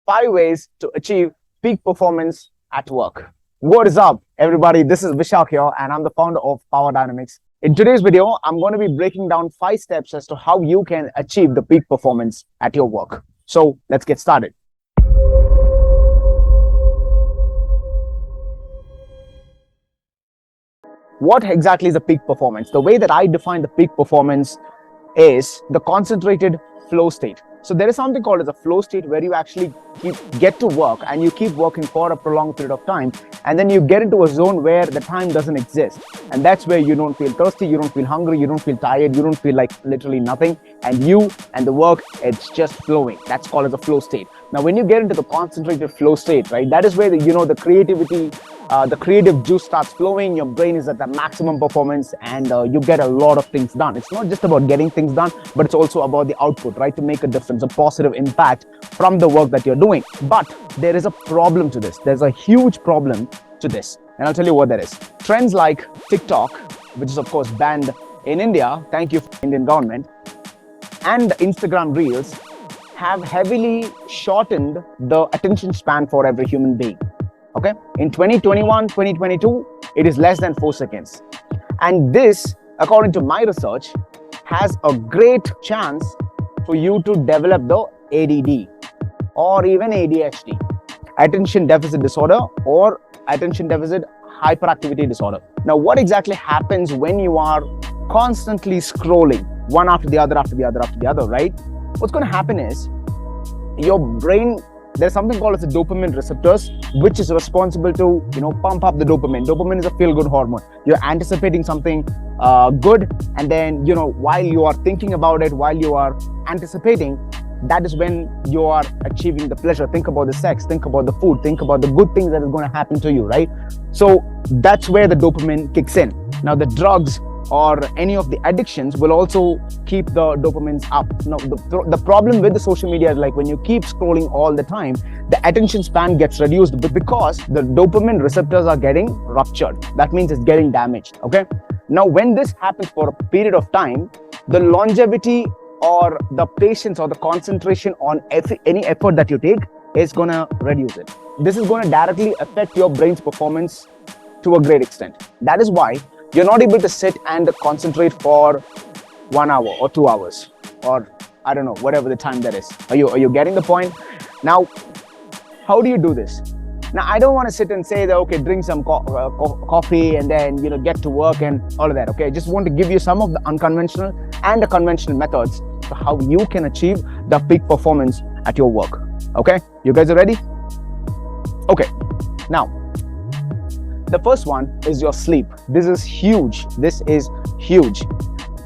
5 ways to achieve peak performance at work. What is up, everybody? This is Vishak here, and I'm the founder of Power Dynamics. In today's video, I'm going to be breaking down 5 steps as to how you can achieve the peak performance at your work. So let's get started. What exactly is the peak performance? The way that I define the peak performance is the concentrated flow state. So there is something called as a flow state where you actually get to work and you keep working for a prolonged period of time, and then you get into a zone where the time doesn't exist, and that's where you don't feel thirsty, you don't feel hungry, you don't feel tired, you don't feel like literally nothing, and you and the work, it's just flowing. That's called as a flow state. Now when you get into the concentrated flow state, right, that is where the creativity, the creative juice starts flowing, your brain is at the maximum performance, and you get a lot of things done. It's not just about getting things done, but it's also about the output, right, to make a difference, a positive impact from the work that you're doing. But there is a problem to this. There's a huge problem to this, and I'll tell you what that is. Trends like TikTok, which is of course banned in India, thank you Indian government, and Instagram Reels have heavily shortened the attention span for every human being. Okay, in 2021, 2022, it is less than 4 seconds. And this, according to my research, has a great chance for you to develop the ADD or even ADHD, attention deficit disorder, or attention deficit hyperactivity disorder. Now, what exactly happens when you are constantly scrolling one after the other, right? What's going to happen is your brain, there's something called as the dopamine receptors, which is responsible to, pump up the dopamine. Dopamine is a feel-good hormone. You're anticipating something good, and then, while you are thinking about it, while you are anticipating, that is when you are achieving the pleasure. Think about the sex, think about the food, think about the good things that is going to happen to you, right? So that's where the dopamine kicks in. Now, the drugs or any of the addictions will also keep the dopamines up. Now, the problem with the social media is, like, when you keep scrolling all the time, the attention span gets reduced, but because the dopamine receptors are getting ruptured, that means it's getting damaged. Okay, now when this happens for a period of time, the longevity or the patience or the concentration on any effort that you take is going to reduce it. This is going to directly affect your brain's performance to a great extent. That is why you're not able to sit and concentrate for 1 hour or 2 hours, or I don't know, whatever the time that is. Are you getting the point? Now, how do you do this? Now, I don't want to sit and say that, okay, drink some coffee and then, get to work and all of that. Okay, I just want to give you some of the unconventional and the conventional methods for how you can achieve the peak performance at your work. Okay, you guys are ready? Okay, now, the first one is your sleep. This is huge.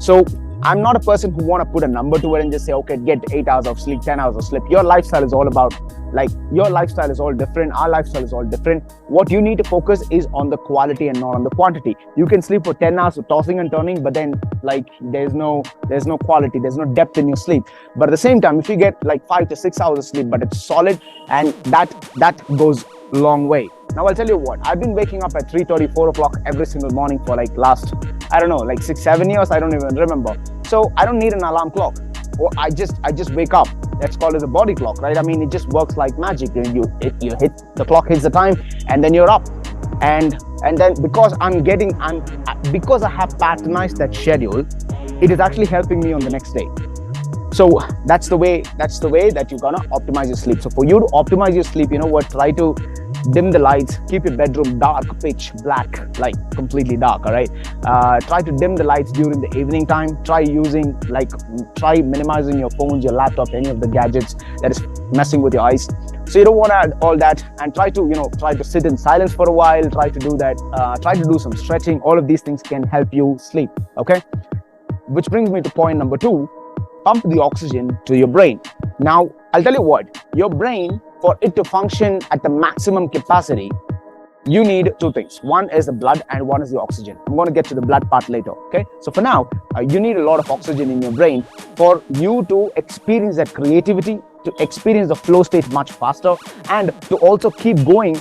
So I'm not a person who want to put a number to it and just say, okay, get 8 hours of sleep, 10 hours of sleep. Your lifestyle is all about, your lifestyle is all different. Our lifestyle is all different. What you need to focus is on the quality and not on the quantity. You can sleep for 10 hours of tossing and turning, but then there's no quality, there's no depth in your sleep. But at the same time, if you get 5 to 6 hours of sleep, but it's solid, and that goes a long way. Now, I'll tell you what, I've been waking up at 3:30, 4 o'clock every single morning for last, 6-7 years, I don't even remember. So I don't need an alarm clock, or I just wake up. That's called as a body clock, right? I mean, it just works like magic. The clock hits the time, and then you're up. And then because I have patternized that schedule, it is actually helping me on the next day. So that's the way that you're gonna optimize your sleep. So for you to optimize your sleep, try to dim the lights, keep your bedroom dark, pitch black, completely dark. All right, try to dim the lights during the evening time. Try minimizing your phones, your laptop, any of the gadgets that is messing with your eyes. So you don't want to add all that, and try to sit in silence for a while. Try to do that. Try to do some stretching. All of these things can help you sleep. Okay, which brings me to point number 2. Pump the oxygen to your brain. Now, I'll tell you what, your brain, for it to function at the maximum capacity, you need 2 things. One is the blood and one is the oxygen. I'm going to get to the blood part later. Okay, so for now, you need a lot of oxygen in your brain for you to experience that creativity, to experience the flow state much faster, and to also keep going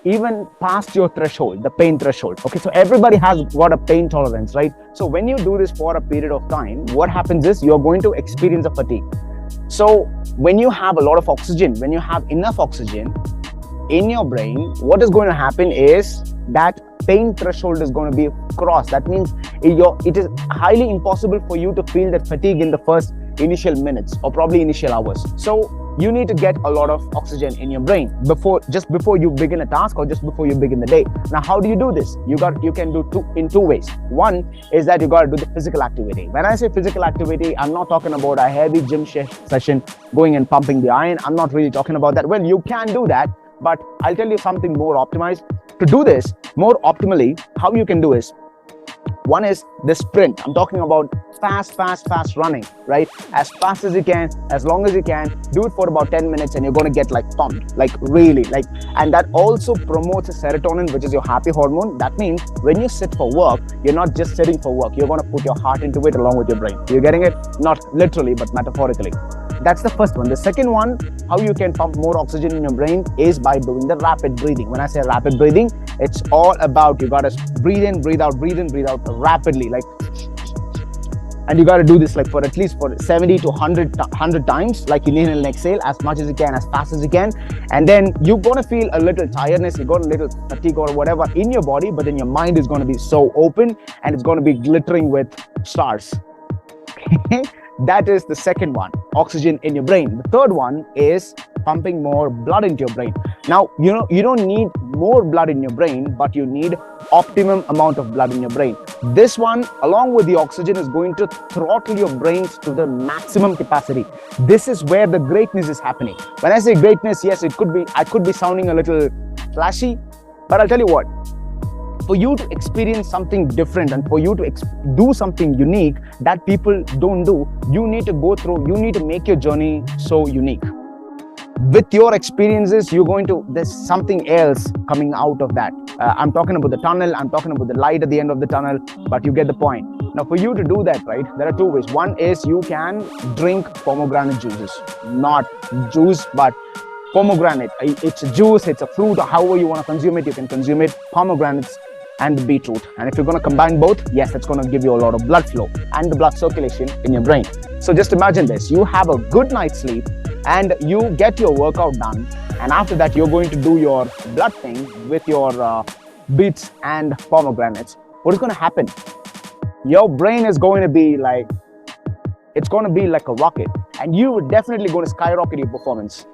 even past your threshold, the pain threshold. Okay, so everybody has got a pain tolerance, right? So when you do this for a period of time, what happens is you're going to experience a fatigue. So when you have a lot of oxygen, when you have enough oxygen in your brain, what is going to happen is that pain threshold is going to be crossed. That means it is highly impossible for you to feel that fatigue in the first initial minutes or probably initial hours. So you need to get a lot of oxygen in your brain just before you begin a task or just before you begin the day. Now, how do you do this? You can do in two ways. One is that you got to do the physical activity. When I say physical activity, I'm not talking about a heavy gym session going and pumping the iron. I'm not really talking about that. Well, you can do that, but I'll tell you something more optimized. To do this more optimally, how you can do is, one is the sprint. I'm talking about fast running, right? As fast as you can, as long as you can, do it for about 10 minutes and you're going to get like pumped, like really like, and that also promotes a serotonin, which is your happy hormone. That means when you sit for work, you're not just sitting for work, you're going to put your heart into it along with your brain. You're getting it? Not literally, but metaphorically. That's the first one. The second one, how you can pump more oxygen in your brain is by doing the rapid breathing. When I say rapid breathing, it's all about you got to breathe in, breathe out rapidly, like, and you got to do this like for at least for 70 to 100 times, like inhale and exhale as much as you can, as fast as you can. And then you're going to feel a little tiredness, you're going to little fatigue or whatever in your body, but then your mind is going to be so open and it's going to be glittering with stars. That is the second one, oxygen in your brain. The third one is pumping more blood into your brain. Now, you don't need more blood in your brain, but you need optimum amount of blood in your brain. This one, along with the oxygen, is going to throttle your brains to the maximum capacity. This is where the greatness is happening. When I say greatness, yes, I could be sounding a little flashy, but I'll tell you what, for you to experience something different and for you to do something unique that people don't do, you need to make your journey so unique. With your experiences, there's something else coming out of that. I'm talking about the tunnel, I'm talking about the light at the end of the tunnel, but you get the point. Now, for you to do that, right, there are two ways. One is you can drink pomegranate juices, not juice, but pomegranate. It's a juice, it's a fruit, or however you want to consume it, you can consume it. Pomegranates and the beetroot. And if you're going to combine both, yes, that's going to give you a lot of blood flow and the blood circulation in your brain. So just imagine this, you have a good night's sleep and you get your workout done, and after that you're going to do your blood thing with your beets and pomegranates. What is going to happen? Your brain is going to be like, it's going to be like a rocket, and you are definitely going to skyrocket your performance.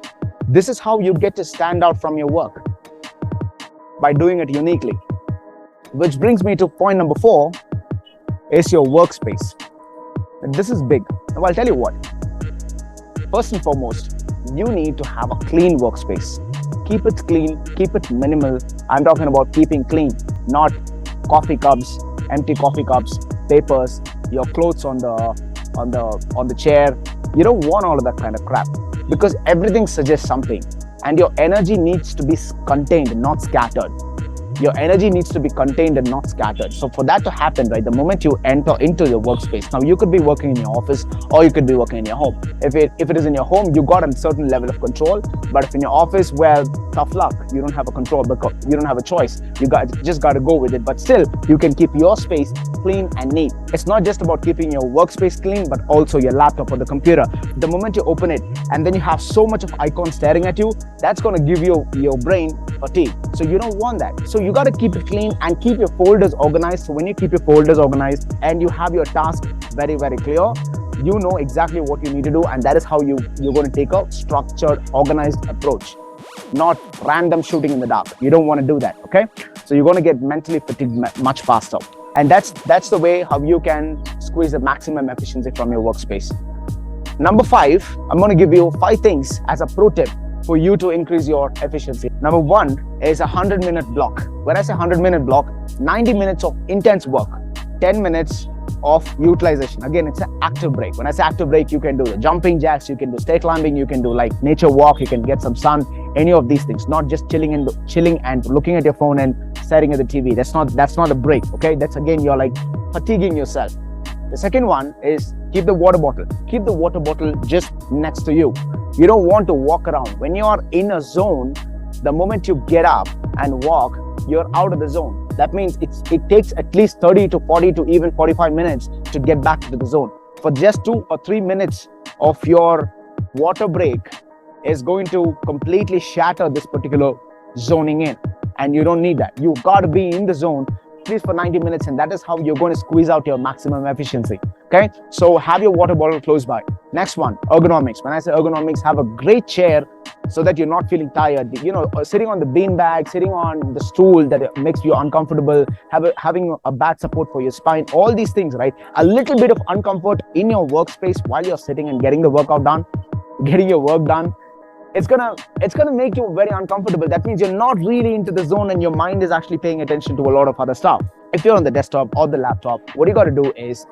This is how you get to stand out from your work, by doing it uniquely. Which brings me to point number 4, is your workspace. And this is big. Now I'll tell you what. First and foremost, you need to have a clean workspace. Keep it clean, keep it minimal. I'm talking about keeping clean, not coffee cups, empty coffee cups, papers, your clothes on the chair. You don't want all of that kind of crap, because everything suggests something, and your energy needs to be contained, not scattered. Your energy needs to be contained and not scattered. So for that to happen, right, the moment you enter into your workspace, now you could be working in your office or you could be working in your home. If it is in your home, you got a certain level of control. But if in your office, well, tough luck. You don't have a control because you don't have a choice. Just got to go with it. But still, you can keep your space clean and neat. It's not just about keeping your workspace clean, but also your laptop or the computer. The moment you open it and then you have so much of icons staring at you, that's going to give your brain fatigue. So you don't want that. So you got to keep it clean and keep your folders organized. So when you keep your folders organized and you have your task very, very clear, you know exactly what you need to do, and that is how you're going to take a structured, organized approach, not random shooting in the dark. You don't want to do that, okay? So you're going to get mentally fatigued much faster. And that's the way how you can squeeze the maximum efficiency from your workspace. Number 5, I'm going to give you 5 things as a pro tip for you to increase your efficiency. Number 1 is a 100-minute block. When I say 100-minute block, 90 minutes of intense work, 10 minutes of utilization. Again, it's an active break. When I say active break, you can do the jumping jacks, you can do stair climbing, you can do like nature walk, you can get some sun, any of these things, not just chilling and looking at your phone and staring at the TV. That's not a break, okay? That's again, you're like fatiguing yourself. The second one is keep the water bottle. Keep the water bottle just next to you. You don't want to walk around. When you are in a zone, the moment you get up and walk, you're out of the zone. That means it takes at least 30 to 40 to even 45 minutes to get back to the zone. For just 2 or 3 minutes of your water break is going to completely shatter this particular zoning in, and you don't need that. You've got to be in the zone at least for 90 minutes, and that is how you're going to squeeze out your maximum efficiency. Okay, so have your water bottle close by. Next one, ergonomics. When I say ergonomics, have a great chair so that you're not feeling tired. Sitting on the bean bag, sitting on the stool that makes you uncomfortable, having a bad support for your spine, all these things, right? A little bit of uncomfort in your workspace while you're sitting and getting the workout done, getting your work done, it's gonna make you very uncomfortable. That means you're not really into the zone and your mind is actually paying attention to a lot of other stuff. If you're on the desktop or the laptop, what you got to do is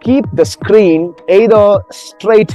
keep the screen either straight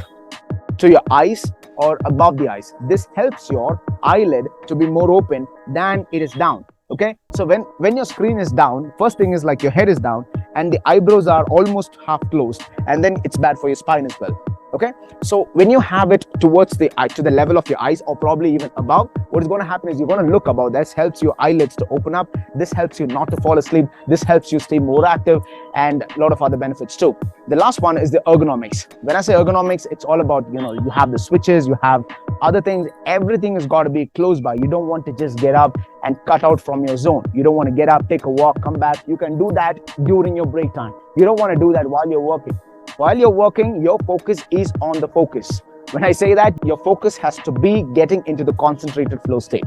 to your eyes or above the eyes. This helps your eyelid to be more open than it is down. Okay, so when your screen is down, first thing is like your head is down and the eyebrows are almost half closed, and then it's bad for your spine as well. Okay, so when you have it towards the eye, to the level of your eyes, or probably even above, what is going to happen is you're going to look above. This helps your eyelids to open up. This helps you not to fall asleep. This helps you stay more active, and a lot of other benefits too. The last one is the ergonomics. When I say ergonomics, it's all about, you have the switches, you have other things. Everything has got to be close by. You don't want to just get up and cut out from your zone. You don't want to get up, take a walk, come back. You can do that during your break time. You don't want to do that while you're working. While you're working, your focus is on the focus. When I say that, your focus has to be getting into the concentrated flow state.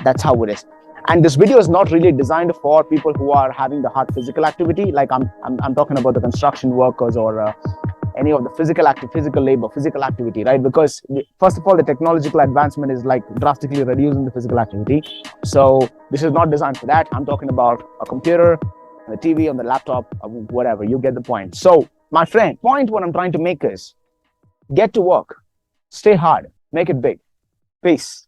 That's how it is. And this video is not really designed for people who are having the hard physical activity. Like I'm talking about the construction workers or any of the physical labor, physical activity, right? Because first of all, the technological advancement is like drastically reducing the physical activity. So this is not designed for that. I'm talking about a computer, on the TV, on the laptop, whatever. You get the point. So my friend, point what I'm trying to make is get to work, stay hard, make it big. Peace.